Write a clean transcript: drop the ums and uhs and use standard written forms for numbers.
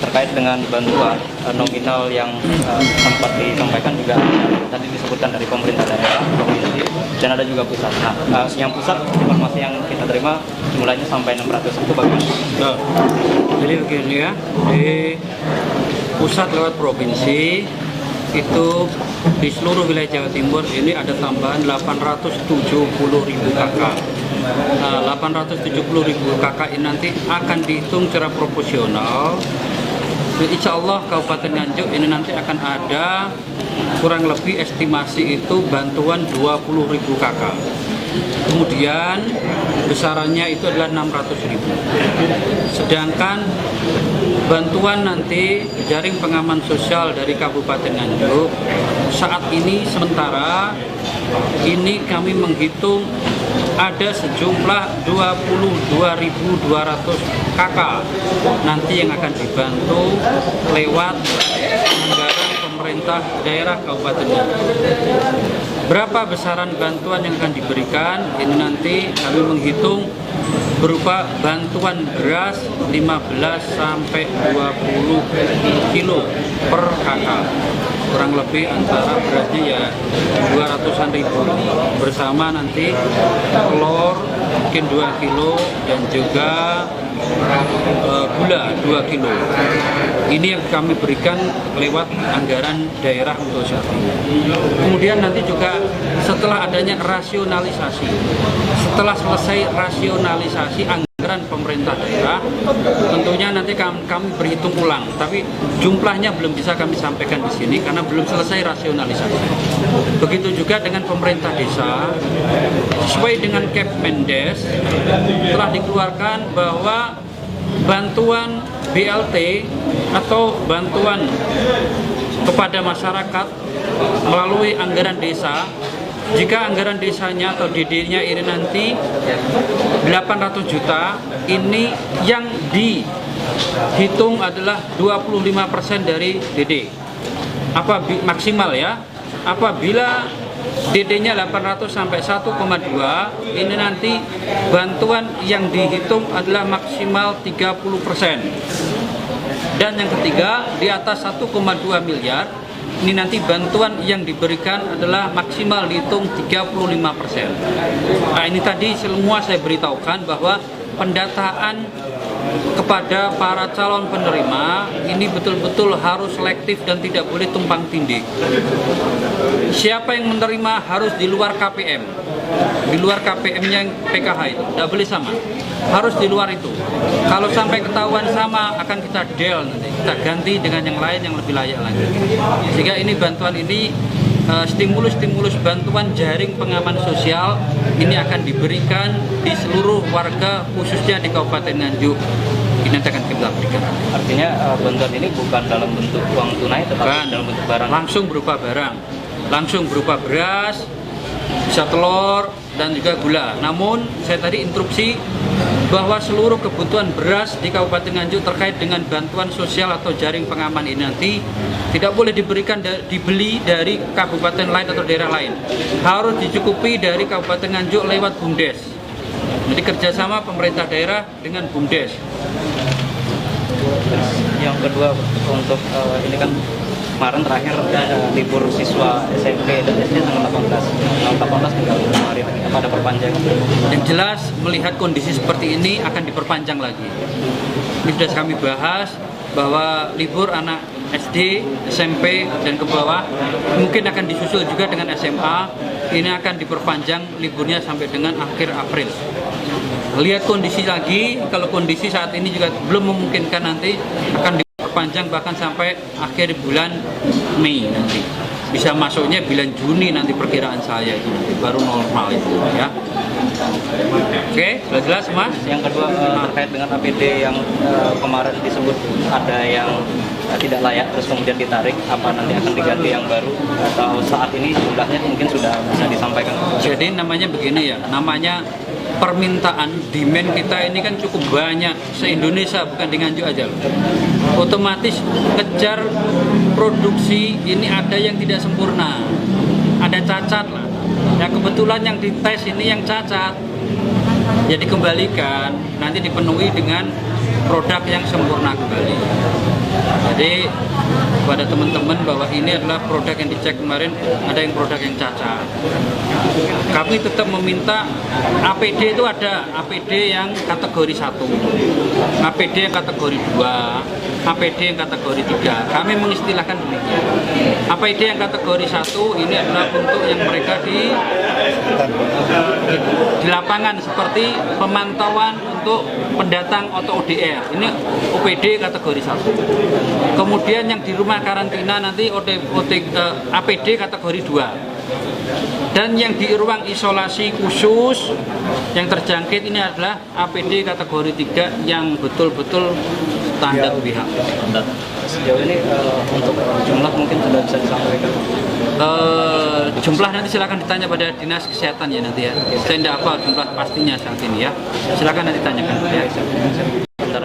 terkait dengan bantuan nominal yang sempat disampaikan juga tadi disebutkan dari pemerintah daerah, provinsi, dan ada juga pusat. Nah, yang pusat, informasi yang kita terima jumlahnya sampai 600, itu bagaimana? Nah, jadi begini ya, di pusat lewat provinsi itu di seluruh wilayah Jawa Timur ini ada tambahan 870.000 KK. Nah, 870.000 KK ini nanti akan dihitung secara proporsional. Insya Allah Kabupaten Nganjuk ini nanti akan ada kurang lebih estimasi itu bantuan 20.000 KK. Kemudian besarannya itu adalah 600.000. Sedangkan bantuan nanti jaring pengaman sosial dari Kabupaten Nganjuk saat ini sementara ini kami menghitung ada sejumlah 22.200 KK nanti yang akan dibantu lewat anggaran pemerintah daerah Kabupaten Nganjuk. Berapa besaran bantuan yang akan diberikan ini nanti kami menghitung berupa bantuan beras 15 sampai 20 kilo per KK. Kurang lebih antara berasnya ya 200-an ribu bersama nanti telur mungkin 2 kilo dan juga gula 2 kilo. Ini yang kami berikan lewat anggaran daerah untuk saat ini. Kemudian nanti juga setelah adanya rasionalisasi, setelah selesai rasionalisasi anggaran pemerintah daerah, tentunya nanti kami berhitung ulang. Tapi jumlahnya belum bisa kami sampaikan di sini karena belum selesai rasionalisasi. Begitu juga dengan pemerintah desa, sesuai dengan Kepmendes telah dikeluarkan bahwa bantuan BLT atau bantuan kepada masyarakat melalui anggaran desa, jika anggaran desanya atau DD-nya ini nanti 800 juta, ini yang dihitung adalah 25% dari DD. Maksimal ya. Apabila DD-nya 800 sampai 1,2, ini nanti bantuan yang dihitung adalah maksimal 30%. Dan yang ketiga, di atas 1,2 miliar, ini nanti bantuan yang diberikan adalah maksimal dihitung 35%. Nah, ini tadi semua saya beritahukan bahwa pendataan kepada para calon penerima ini betul-betul harus selektif dan tidak boleh tumpang tindih. Siapa yang menerima harus di luar KPM, di luar KPM-nya PKH itu, tidak boleh sama, harus di luar itu. Kalau sampai ketahuan sama akan kita del nanti, kita ganti dengan yang lain yang lebih layak lagi. Sehingga ini bantuan ini stimulus bantuan jaring pengaman sosial ini akan diberikan di seluruh warga khususnya di Kabupaten Nganjuk. Ini nanti akan kita berikan. Artinya bantuan ini bukan dalam bentuk uang tunai, tetapi dalam bentuk barang. Langsung berupa barang, langsung berupa beras, bisa telur dan juga gula. Namun saya tadi instruksi bahwa seluruh kebutuhan beras di Kabupaten Nganjuk terkait dengan bantuan sosial atau jaring pengaman ini nanti tidak boleh dibeli dari kabupaten lain atau daerah lain. Harus dicukupi dari Kabupaten Nganjuk lewat BUMDes. Jadi kerjasama pemerintah daerah dengan BUMDes. Yang kedua untuk ini kan kemarin terakhir libur siswa SMP dan SD tanggal 18 tinggal hari lagi. Apa ada perpanjangan? Yang jelas melihat kondisi seperti ini akan diperpanjang lagi. Ini sudah kami bahas bahwa libur anak SD, SMP, dan ke bawah mungkin akan disusul juga dengan SMA. Ini akan diperpanjang liburnya sampai dengan akhir April. Lihat kondisi lagi, kalau kondisi saat ini juga belum memungkinkan nanti akan diperpanjang bahkan sampai akhir bulan Mei nanti. Bisa masuknya bulan Juni nanti perkiraan saya itu nanti baru normal itu ya. Oke, sudah jelas Mas? Yang kedua terkait dengan APD yang kemarin disebut ada yang tidak layak terus kemudian ditarik, apa nanti akan diganti yang baru atau saat ini jumlahnya mungkin sudah bisa disampaikan? Jadi namanya begini ya, namanya permintaan, demand kita ini kan cukup banyak se-Indonesia, bukan di Nganjuk aja loh. Otomatis kejar produksi ini ada yang tidak sempurna, ada cacat lah. Ya kebetulan yang dites ini yang cacat, jadi kembalikan nanti dipenuhi dengan produk yang sempurna kembali. Jadi kepada teman-teman bahwa ini adalah produk yang dicek kemarin, ada yang produk yang cacat. Kami tetap meminta APD itu ada APD yang kategori 1, APD yang kategori 2, APD yang kategori 3. Kami mengistilahkan demikian. APD yang kategori 1 ini adalah untuk yang mereka di lapangan seperti pemantauan untuk pendatang atau ODR. Ini OPD kategori 1. Kemudian yang di rumah karantina nanti APD kategori 2. Dan yang di ruang isolasi khusus yang terjangkit ini adalah APD kategori 3 yang betul-betul standar WHO. Sejauh ini untuk jumlah mungkin sudah bisa disampaikan. Jumlah nanti silakan ditanya pada dinas kesehatan ya nanti ya. Saya tidak apa jumlah pastinya saat ini ya. Silakan nanti tanyakan ya.